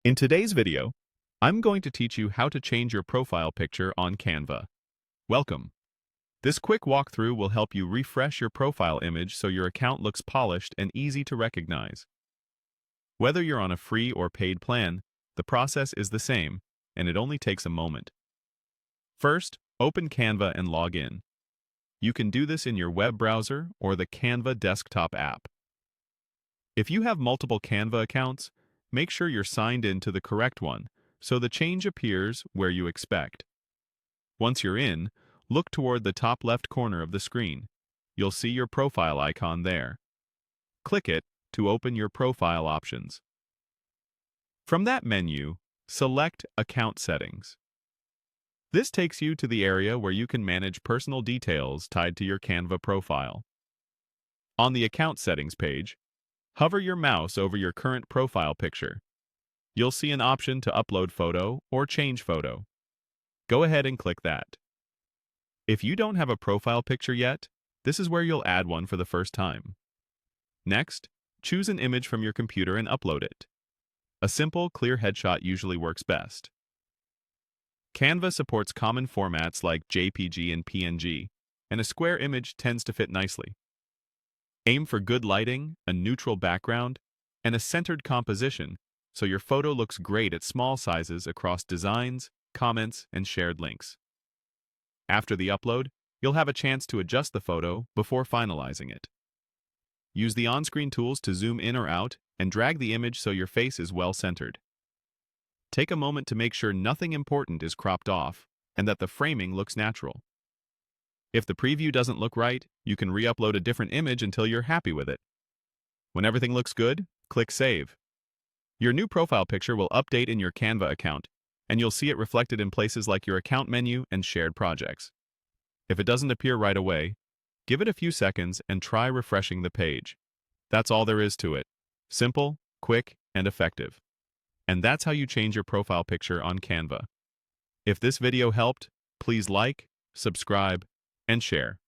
In today's video, I'm going to teach you how to change your profile picture on Canva. Welcome. This quick walkthrough will help you refresh your profile image so your account looks polished and easy to recognize. Whether you're on a free or paid plan, the process is the same, and it only takes a moment. First, open Canva and log in. You can do this in your web browser or the Canva desktop app. If you have multiple Canva accounts, make sure you're signed in to the correct one so the change appears where you expect. Once you're in, look toward the top left corner of the screen. You'll see your profile icon there. Click it to open your profile options. From that menu, select Account Settings. This takes you to the area where you can manage personal details tied to your Canva profile. On the Account Settings page, hover your mouse over your current profile picture. You'll see an option to upload photo or change photo. Go ahead and click that. If you don't have a profile picture yet, this is where you'll add one for the first time. Next, choose an image from your computer and upload it. A simple, clear headshot usually works best. Canva supports common formats like JPG and PNG, and a square image tends to fit nicely. Aim for good lighting, a neutral background, and a centered composition so your photo looks great at small sizes across designs, comments, and shared links. After the upload, you'll have a chance to adjust the photo before finalizing it. Use the on-screen tools to zoom in or out and drag the image so your face is well centered. Take a moment to make sure nothing important is cropped off and that the framing looks natural. If the preview doesn't look right, you can re-upload a different image until you're happy with it. When everything looks good, click Save. Your new profile picture will update in your Canva account, and you'll see it reflected in places like your account menu and shared projects. If it doesn't appear right away, give it a few seconds and try refreshing the page. That's all there is to it. Simple, quick, and effective. And that's how you change your profile picture on Canva. If this video helped, please like, subscribe, and share.